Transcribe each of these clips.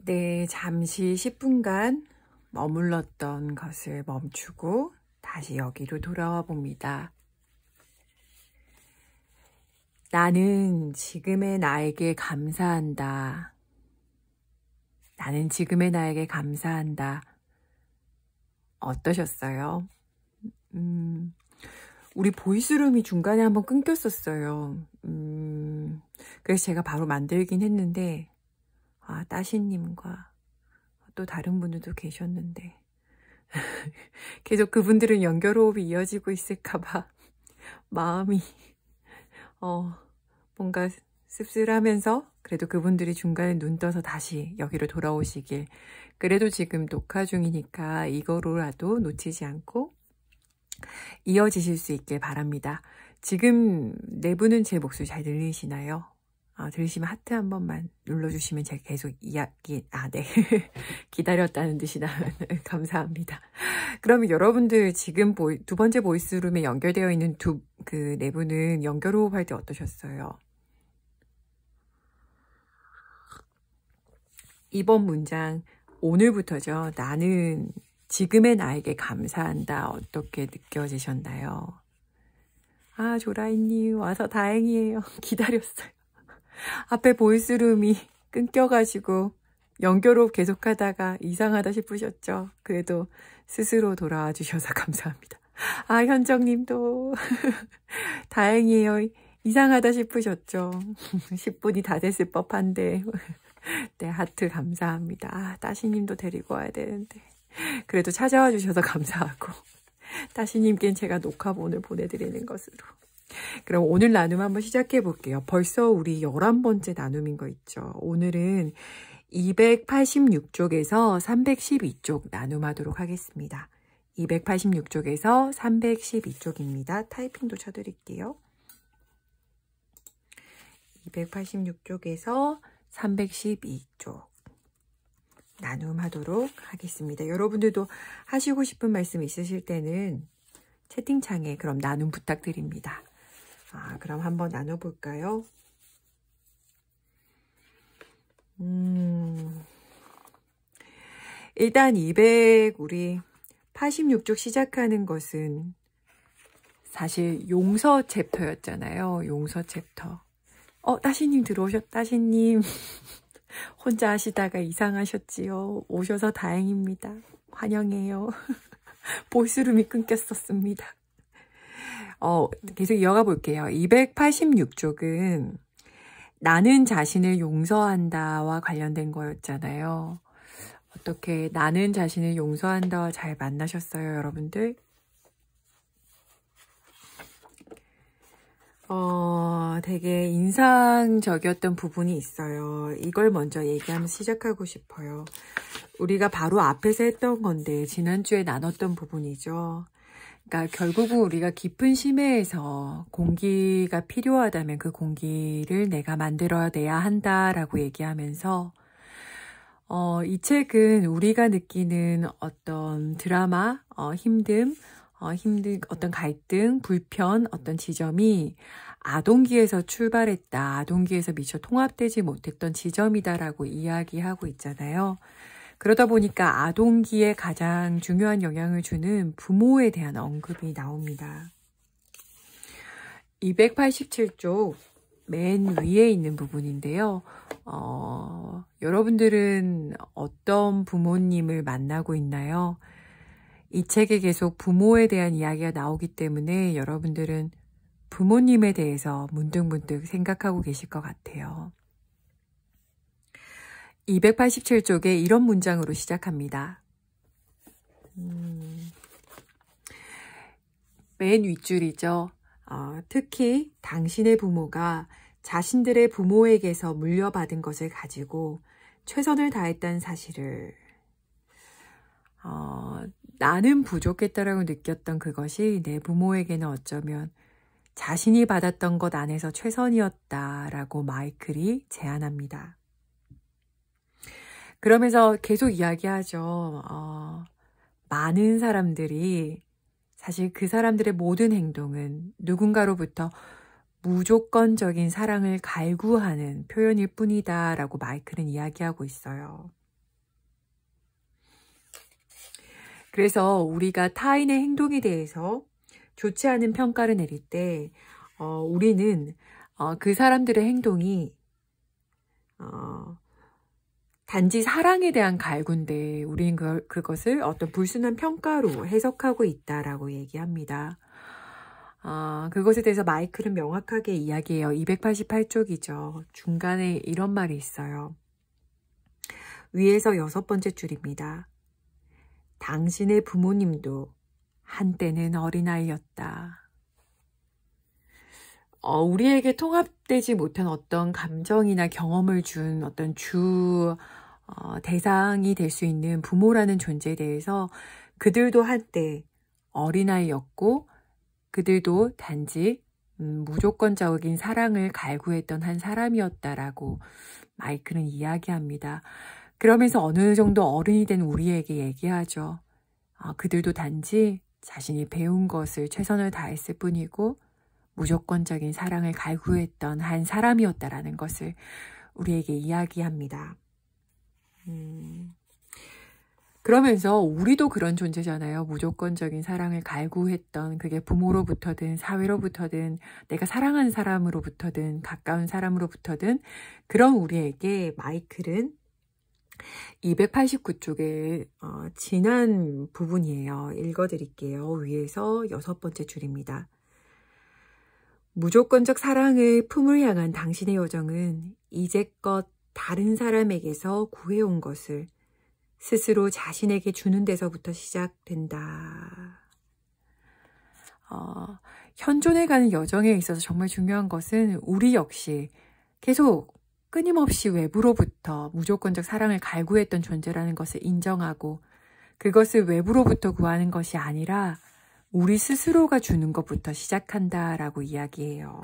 네, 잠시 10분간 머물렀던 것을 멈추고 다시 여기로 돌아와 봅니다. 나는 지금의 나에게 감사한다. 나는 지금의 나에게 감사한다. 어떠셨어요? 우리 보이스룸이 중간에 한번 끊겼었어요. 그래서 제가 바로 만들긴 했는데, 따시님과 또 다른 분들도 계셨는데, 계속 그분들은 연결호흡이 이어지고 있을까봐 마음이, 뭔가 씁쓸하면서, 그래도 그분들이 중간에 눈 떠서 다시 여기로 돌아오시길. 그래도 지금 녹화 중이니까 이거로라도 놓치지 않고 이어지실 수 있길 바랍니다. 지금 네 분은 제 목소리 잘 들리시나요? 들으시면 하트 한 번만 눌러주시면 제가 계속 네. 기다렸다는 뜻이 나면 감사합니다. 그러면 여러분들 지금 두 번째 보이스룸에 연결되어 있는 네 분은 연결 호흡할 때 어떠셨어요? 이번 문장 오늘부터죠. 나는 지금의 나에게 감사한다. 어떻게 느껴지셨나요? 조라이님 와서 다행이에요. 기다렸어요. 앞에 보이스룸이 끊겨가지고 연결호흡 계속하다가 이상하다 싶으셨죠? 그래도 스스로 돌아와 주셔서 감사합니다. 현정님도 다행이에요. 이상하다 싶으셨죠? 10분이 다 됐을 법한데. 네, 하트 감사합니다. 따시님도 데리고 와야 되는데. 그래도 찾아와 주셔서 감사하고, 따시님께는 제가 녹화본을 보내드리는 것으로. 그럼 오늘 나눔 한번 시작해 볼게요. 벌써 우리 11번째 나눔인 거 있죠. 오늘은 286쪽에서 312쪽 나눔하도록 하겠습니다. 286쪽에서 312쪽입니다. 타이핑도 쳐드릴게요. 286쪽에서 312쪽 나눔하도록 하겠습니다. 여러분들도 하시고 싶은 말씀 있으실 때는 채팅창에 그럼 나눔 부탁드립니다. 그럼 한번 나눠볼까요? 일단 우리 86쪽 시작하는 것은 사실 용서 챕터였잖아요. 용서 챕터. 따시님 따시님. 혼자 하시다가 이상하셨지요. 오셔서 다행입니다. 환영해요. 보이스룸이 끊겼었습니다. 계속 이어가 볼게요. 286쪽은 나는 자신을 용서한다와 관련된 거였잖아요. 어떻게 나는 자신을 용서한다와 잘 만나셨어요, 여러분들? 되게 인상적이었던 부분이 있어요. 이걸 먼저 얘기하면서 시작하고 싶어요. 우리가 바로 앞에서 했던 건데 지난주에 나눴던 부분이죠. 그러니까 결국은 우리가 깊은 심해에서 공기가 필요하다면 그 공기를 내가 만들어내야 한다라고 얘기하면서 이 책은 우리가 느끼는 어떤 드라마, 힘듦, 어떤 갈등, 불편, 어떤 지점이 아동기에서 출발했다. 아동기에서 미처 통합되지 못했던 지점이다라고 이야기하고 있잖아요. 그러다 보니까 아동기에 가장 중요한 영향을 주는 부모에 대한 언급이 나옵니다. 287쪽 맨 위에 있는 부분인데요. 여러분들은 어떤 부모님을 만나고 있나요? 이 책에 계속 부모에 대한 이야기가 나오기 때문에 여러분들은 부모님에 대해서 문득문득 생각하고 계실 것 같아요. 287쪽에 이런 문장으로 시작합니다. 맨 윗줄이죠. 특히 당신의 부모가 자신들의 부모에게서 물려받은 것을 가지고 최선을 다했다는 사실을 나는 부족했다라고 느꼈던 그것이 내 부모에게는 어쩌면 자신이 받았던 것 안에서 최선이었다라고 마이클이 제안합니다. 그러면서 계속 이야기하죠. 많은 사람들이 사실 그 사람들의 모든 행동은 누군가로부터 무조건적인 사랑을 갈구하는 표현일 뿐이다 라고 마이클은 이야기하고 있어요. 그래서 우리가 타인의 행동에 대해서 좋지 않은 평가를 내릴 때 우리는 그 사람들의 행동이 단지 사랑에 대한 갈구인데 우리는 그것을 어떤 불순한 평가로 해석하고 있다라고 얘기합니다. 그것에 대해서 마이클은 명확하게 이야기해요. 288쪽이죠. 중간에 이런 말이 있어요. 위에서 6번째 줄입니다. 당신의 부모님도 한때는 어린아이였다. 우리에게 통합되지 못한 어떤 감정이나 경험을 준 어떤 대상이 될 수 있는 부모라는 존재에 대해서 그들도 한때 어린아이였고 그들도 단지 무조건적인 사랑을 갈구했던 한 사람이었다라고 마이클은 이야기합니다. 그러면서 어느 정도 어른이 된 우리에게 얘기하죠. 그들도 단지 자신이 배운 것을 최선을 다했을 뿐이고 무조건적인 사랑을 갈구했던 한 사람이었다라는 것을 우리에게 이야기합니다. 그러면서 우리도 그런 존재잖아요. 무조건적인 사랑을 갈구했던 그게 부모로부터든 사회로부터든 내가 사랑하는 사람으로부터든 가까운 사람으로부터든 그런 우리에게 마이클은 289쪽에 지난 부분이에요. 읽어드릴게요. 위에서 6번째 줄입니다. 무조건적 사랑을 품을 향한 당신의 여정은 이제껏 다른 사람에게서 구해온 것을 스스로 자신에게 주는 데서부터 시작된다. 현존해가는 여정에 있어서 정말 중요한 것은 우리 역시 계속 끊임없이 외부로부터 무조건적 사랑을 갈구했던 존재라는 것을 인정하고 그것을 외부로부터 구하는 것이 아니라 우리 스스로가 주는 것부터 시작한다라고 이야기해요.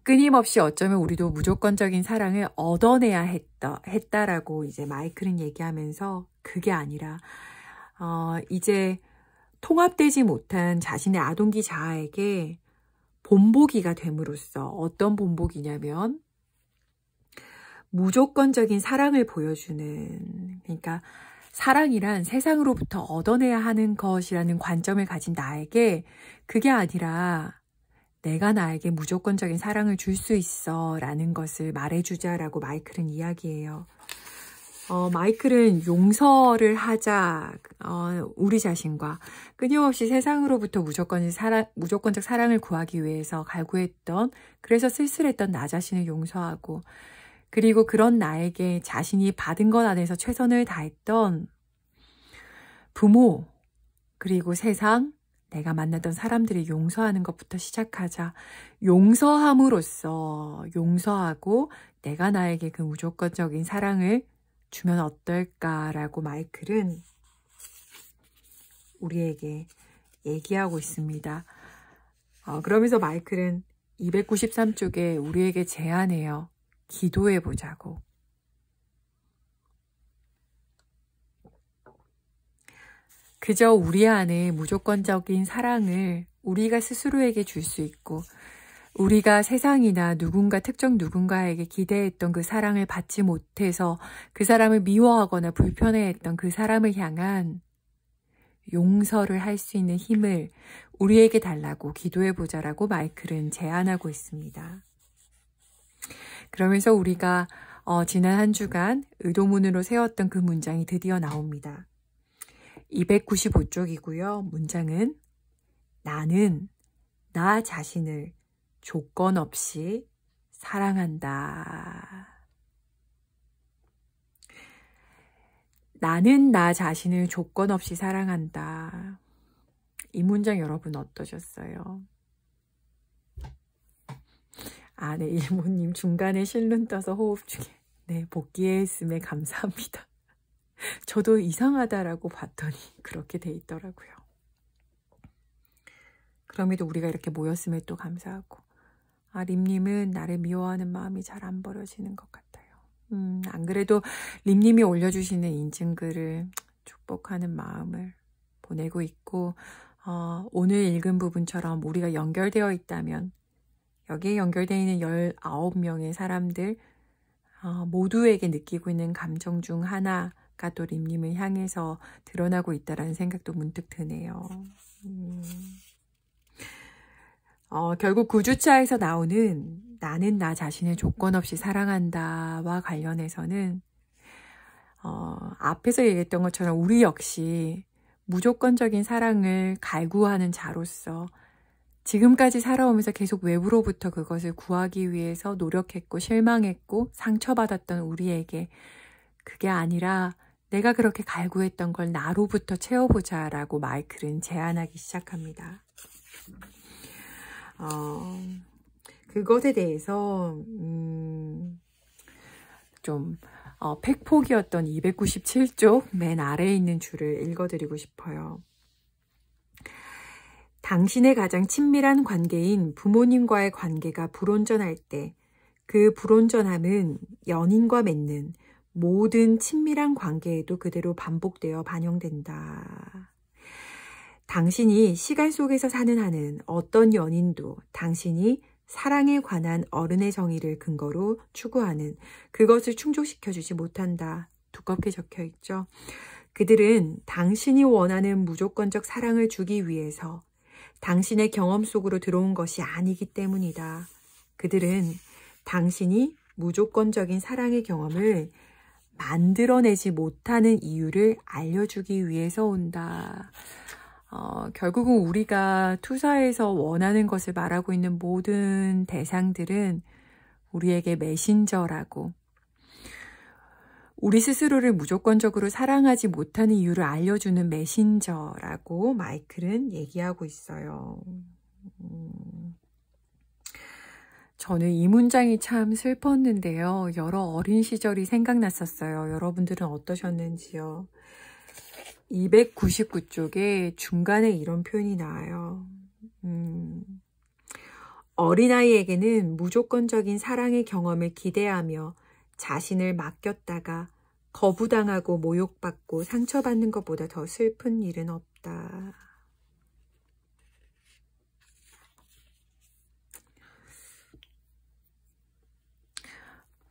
끊임없이 어쩌면 우리도 무조건적인 사랑을 얻어내야 했다라고 이제 마이클은 얘기하면서 그게 아니라 이제 통합되지 못한 자신의 아동기 자아에게 본보기가 됨으로써 어떤 본보기냐면 무조건적인 사랑을 보여주는, 그러니까 사랑이란 세상으로부터 얻어내야 하는 것이라는 관점을 가진 나에게 그게 아니라 내가 나에게 무조건적인 사랑을 줄 수 있어 라는 것을 말해주자라고 마이클은 이야기해요. 마이클은 용서를 하자, 우리 자신과 끊임없이 세상으로부터 무조건적 사랑을 구하기 위해서 갈구했던, 그래서 쓸쓸했던 나 자신을 용서하고, 그리고 그런 나에게 자신이 받은 것 안에서 최선을 다했던 부모, 그리고 세상, 내가 만났던 사람들이 용서하는 것부터 시작하자. 용서함으로써 용서하고 내가 나에게 그 무조건적인 사랑을 주면 어떨까라고 마이클은 우리에게 얘기하고 있습니다. 그러면서 마이클은 293쪽에 우리에게 제안해요. 기도해 보자고. 그저 우리 안에 무조건적인 사랑을 우리가 스스로에게 줄 수 있고 우리가 세상이나 누군가 특정 누군가에게 기대했던 그 사랑을 받지 못해서 그 사람을 미워하거나 불편해했던 그 사람을 향한 용서를 할 수 있는 힘을 우리에게 달라고 기도해보자라고 마이클은 제안하고 있습니다. 그러면서 우리가 지난 한 주간 의도문으로 세웠던 그 문장이 드디어 나옵니다. 295쪽이고요. 문장은 나는 나 자신을 조건 없이 사랑한다. 나는 나 자신을 조건 없이 사랑한다. 이 문장 여러분 어떠셨어요? 네, 일모님 중간에 실눈 떠서 호흡 중에. 네, 복귀했음에 감사합니다. 저도 이상하다라고 봤더니 그렇게 돼 있더라고요. 그럼에도 우리가 이렇게 모였음에 또 감사하고. 림님은 나를 미워하는 마음이 잘 안 버려지는 것 같아요. 안 그래도 림님이 올려주시는 인증글을 축복하는 마음을 보내고 있고 오늘 읽은 부분처럼 우리가 연결되어 있다면 여기에 연결되어 있는 19명의 사람들 모두에게 느끼고 있는 감정 중 하나가 또 림님을 향해서 드러나고 있다라는 생각도 문득 드네요. 결국 구주차에서 나오는 나는 나 자신을 조건 없이 사랑한다와 관련해서는 앞에서 얘기했던 것처럼 우리 역시 무조건적인 사랑을 갈구하는 자로서 지금까지 살아오면서 계속 외부로부터 그것을 구하기 위해서 노력했고 실망했고 상처받았던 우리에게 그게 아니라 내가 그렇게 갈구했던 걸 나로부터 채워보자 라고 마이클은 제안하기 시작합니다. 그것에 대해서 좀 팩폭이었던 297쪽 맨 아래에 있는 줄을 읽어드리고 싶어요. 당신의 가장 친밀한 관계인 부모님과의 관계가 불온전할 때 그 불온전함은 연인과 맺는 모든 친밀한 관계에도 그대로 반복되어 반영된다. 당신이 시간 속에서 사는 한은 어떤 연인도 당신이 사랑에 관한 어른의 정의를 근거로 추구하는 그것을 충족시켜주지 못한다. 두껍게 적혀있죠. 그들은 당신이 원하는 무조건적 사랑을 주기 위해서 당신의 경험 속으로 들어온 것이 아니기 때문이다. 그들은 당신이 무조건적인 사랑의 경험을 만들어내지 못하는 이유를 알려주기 위해서 온다. 결국은 우리가 투사에서 원하는 것을 말하고 있는 모든 대상들은 우리에게 메신저라고, 우리 스스로를 무조건적으로 사랑하지 못하는 이유를 알려주는 메신저라고 마이클은 얘기하고 있어요. 저는 이 문장이 참 슬펐는데요. 여러 어린 시절이 생각났었어요. 여러분들은 어떠셨는지요? 299쪽에 중간에 이런 표현이 나와요. 어린아이에게는 무조건적인 사랑의 경험을 기대하며 자신을 맡겼다가 거부당하고 모욕받고 상처받는 것보다 더 슬픈 일은 없다.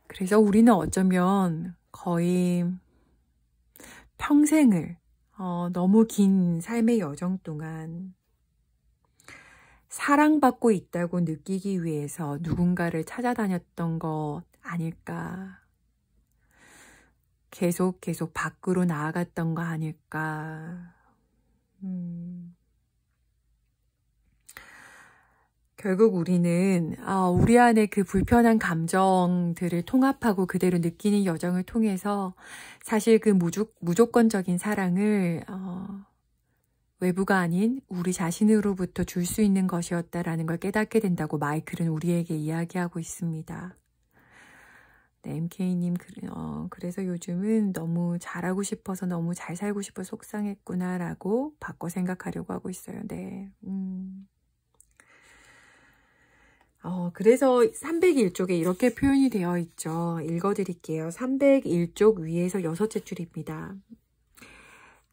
그래서 우리는 어쩌면 거의 평생을 너무 긴 삶의 여정 동안 사랑받고 있다고 느끼기 위해서 누군가를 찾아다녔던 것 아닐까. 계속 밖으로 나아갔던 거 아닐까. 결국 우리는 우리 안에 그 불편한 감정들을 통합하고 그대로 느끼는 여정을 통해서 사실 그 무조건적인 사랑을 외부가 아닌 우리 자신으로부터 줄 수 있는 것이었다라는 걸 깨닫게 된다고 마이클은 우리에게 이야기하고 있습니다. 네, MK님, 그래서 요즘은 너무 잘하고 싶어서 너무 잘 살고 싶어서 속상했구나라고 바꿔 생각하려고 하고 있어요. 네. 그래서 301쪽에 이렇게 표현이 되어 있죠. 읽어드릴게요. 301쪽 위에서 6째 줄입니다.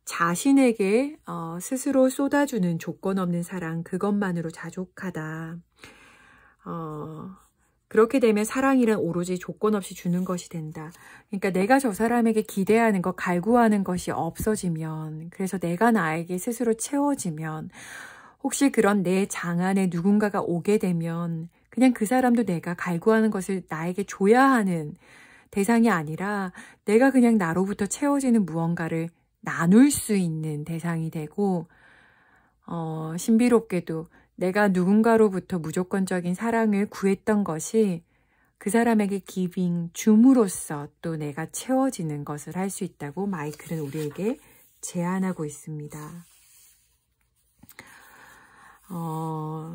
자신에게 스스로 쏟아주는 조건 없는 사랑, 그것만으로 자족하다. 그렇게 되면 사랑이란 오로지 조건 없이 주는 것이 된다. 그러니까 내가 저 사람에게 기대하는 것, 갈구하는 것이 없어지면, 그래서 내가 나에게 스스로 채워지면, 혹시 그런 내 장 안에 누군가가 오게 되면 그냥 그 사람도 내가 갈구하는 것을 나에게 줘야 하는 대상이 아니라 내가 그냥 나로부터 채워지는 무언가를 나눌 수 있는 대상이 되고, 신비롭게도 내가 누군가로부터 무조건적인 사랑을 구했던 것이 그 사람에게 줌으로써 또 내가 채워지는 것을 할 수 있다고 마이클은 우리에게 제안하고 있습니다.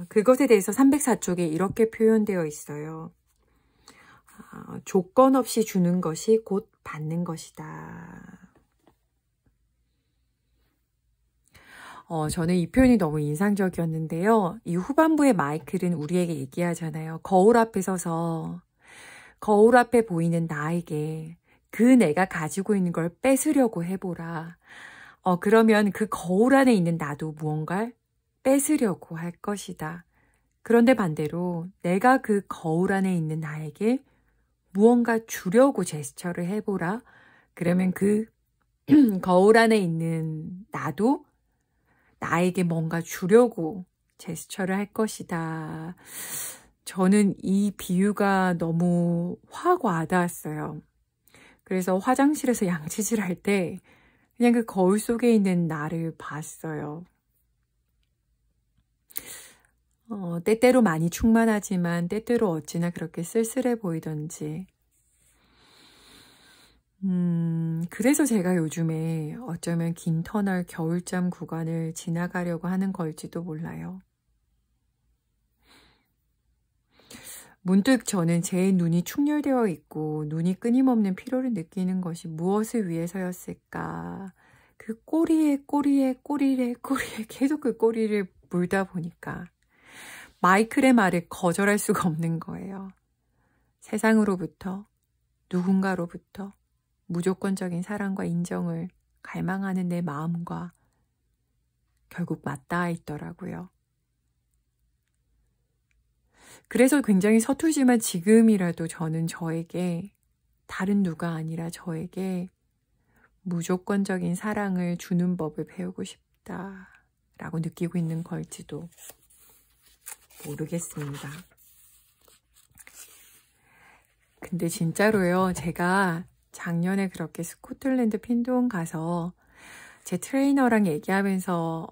그것에 대해서 304쪽에 이렇게 표현되어 있어요. 조건 없이 주는 것이 곧 받는 것이다. 저는 이 표현이 너무 인상적이었는데요. 이 후반부에 마이클은 우리에게 얘기하잖아요. 거울 앞에 서서 거울 앞에 보이는 나에게 그 내가 가지고 있는 걸 뺏으려고 해보라. 그러면 그 거울 안에 있는 나도 무언가를 뺏으려고 할 것이다. 그런데 반대로 내가 그 거울 안에 있는 나에게 무언가 주려고 제스처를 해보라. 그러면 그 거울 안에 있는 나도 나에게 뭔가 주려고 제스처를 할 것이다. 저는 이 비유가 너무 확 와닿았어요. 그래서 화장실에서 양치질 할 때 그냥 그 거울 속에 있는 나를 봤어요. 때때로 많이 충만하지만 때때로 어찌나 그렇게 쓸쓸해 보이던지. 그래서 제가 요즘에 어쩌면 긴 터널 겨울잠 구간을 지나가려고 하는 걸지도 몰라요. 문득 저는 제 눈이 충혈되어 있고 눈이 끊임없는 피로를 느끼는 것이 무엇을 위해서였을까. 그 꼬리에 계속 그 꼬리를 물다 보니까 마이클의 말을 거절할 수가 없는 거예요. 세상으로부터, 누군가로부터 무조건적인 사랑과 인정을 갈망하는 내 마음과 결국 맞닿아 있더라고요. 그래서 굉장히 서투지만 지금이라도 저는 저에게 다른 누가 아니라 저에게 무조건적인 사랑을 주는 법을 배우고 싶다라고 느끼고 있는 걸지도 모르겠습니다. 근데 진짜로요. 제가 작년에 그렇게 스코틀랜드 핀돈 가서 제 트레이너랑 얘기하면서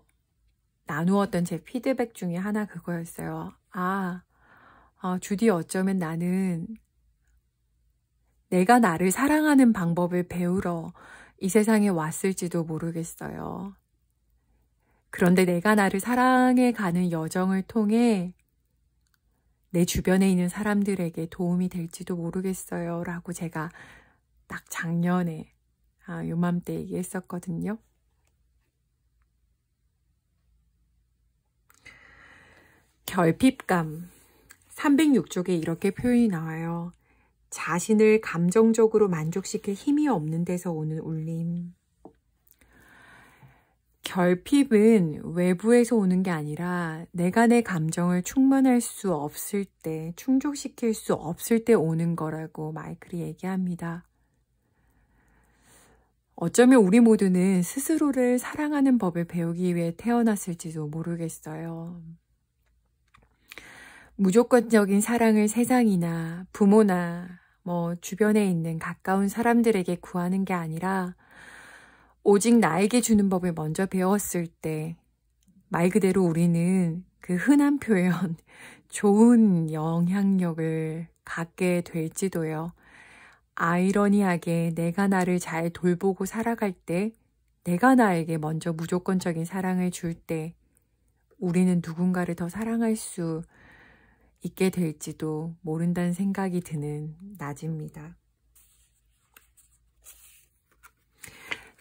나누었던 제 피드백 중에 하나 그거였어요. 주디 어쩌면 나는 내가 나를 사랑하는 방법을 배우러 이 세상에 왔을지도 모르겠어요. 그런데 내가 나를 사랑해 가는 여정을 통해 내 주변에 있는 사람들에게 도움이 될지도 모르겠어요. 라고 제가 딱 작년에 요맘때 얘기했었거든요. 결핍감. 306쪽에 이렇게 표현이 나와요. 자신을 감정적으로 만족시킬 힘이 없는 데서 오는 울림. 결핍은 외부에서 오는 게 아니라 내가 내 감정을 충만할 수 없을 때, 충족시킬 수 없을 때 오는 거라고 마이클이 얘기합니다. 어쩌면 우리 모두는 스스로를 사랑하는 법을 배우기 위해 태어났을지도 모르겠어요. 무조건적인 사랑을 세상이나 부모나 주변에 있는 가까운 사람들에게 구하는 게 아니라 오직 나에게 주는 법을 먼저 배웠을 때 말 그대로 우리는 그 흔한 표현 좋은 영향력을 갖게 될지도요. 아이러니하게 내가 나를 잘 돌보고 살아갈 때 내가 나에게 먼저 무조건적인 사랑을 줄 때 우리는 누군가를 더 사랑할 수 있게 될지도 모른다는 생각이 드는 낮입니다.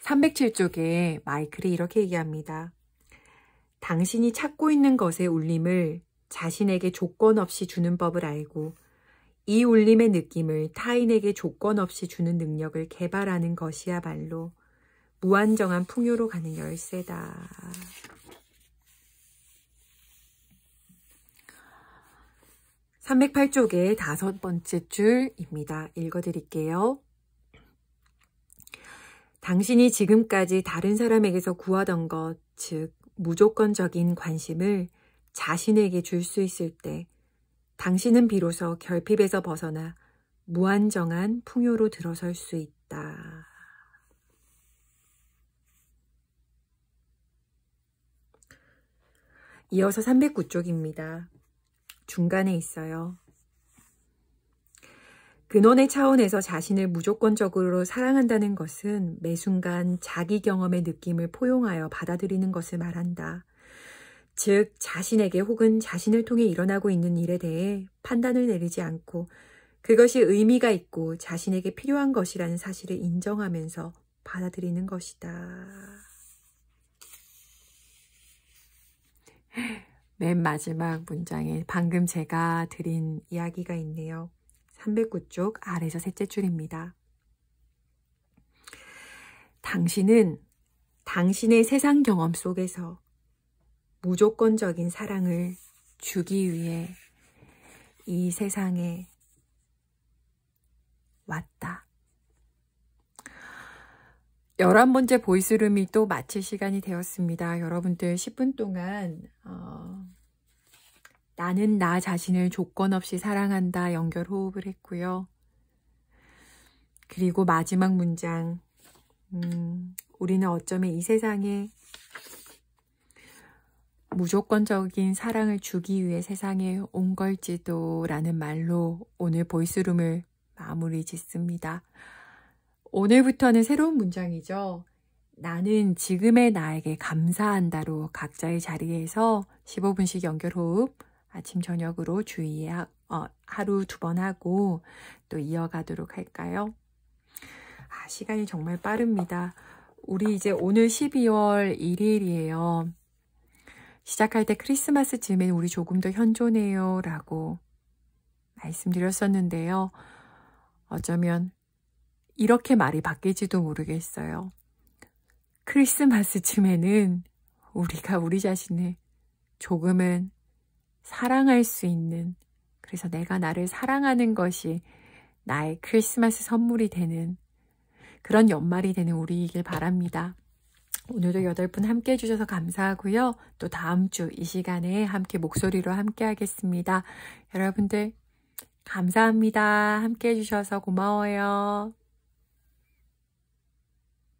307쪽에 마이클이 이렇게 얘기합니다. 당신이 찾고 있는 것의 울림을 자신에게 조건 없이 주는 법을 알고 이 울림의 느낌을 타인에게 조건 없이 주는 능력을 개발하는 것이야말로 무한정한 풍요로 가는 열쇠다. 308쪽의 5번째 줄입니다. 읽어드릴게요. 당신이 지금까지 다른 사람에게서 구하던 것, 즉 무조건적인 관심을 자신에게 줄 수 있을 때 당신은 비로소 결핍에서 벗어나 무한정한 풍요로 들어설 수 있다. 이어서 309쪽입니다. 중간에 있어요. 근원의 차원에서 자신을 무조건적으로 사랑한다는 것은 매 순간 자기 경험의 느낌을 포용하여 받아들이는 것을 말한다. 즉 자신에게 혹은 자신을 통해 일어나고 있는 일에 대해 판단을 내리지 않고 그것이 의미가 있고 자신에게 필요한 것이라는 사실을 인정하면서 받아들이는 것이다. 맨 마지막 문장에 방금 제가 드린 이야기가 있네요. 309쪽 아래서 셋째 줄입니다. 당신은 당신의 세상 경험 속에서 무조건적인 사랑을 주기 위해 이 세상에 왔다. 11번째 보이스룸이 또 마칠 시간이 되었습니다. 여러분들 10분 동안 나는 나 자신을 조건 없이 사랑한다 연결 호흡을 했고요. 그리고 마지막 문장, 우리는 어쩌면 이 세상에 무조건적인 사랑을 주기 위해 세상에 온 걸지도 라는 말로 오늘 보이스룸을 마무리 짓습니다. 오늘부터는 새로운 문장이죠. 나는 지금의 나에게 감사한다로 각자의 자리에서 15분씩 연결호흡 아침 저녁으로 주의에 하루 2번 하고 또 이어가도록 할까요? 시간이 정말 빠릅니다. 우리 이제 오늘 12월 1일이에요. 시작할 때 크리스마스 즈음엔 우리 조금 더 현존해요 라고 말씀드렸었는데요. 어쩌면 이렇게 말이 바뀔지도 모르겠어요. 크리스마스쯤에는 우리가 우리 자신을 조금은 사랑할 수 있는, 그래서 내가 나를 사랑하는 것이 나의 크리스마스 선물이 되는 그런 연말이 되는 우리이길 바랍니다. 오늘도 8분 함께 해주셔서 감사하고요. 또 다음 주 이 시간에 함께 목소리로 함께 하겠습니다. 여러분들 감사합니다. 함께 해주셔서 고마워요.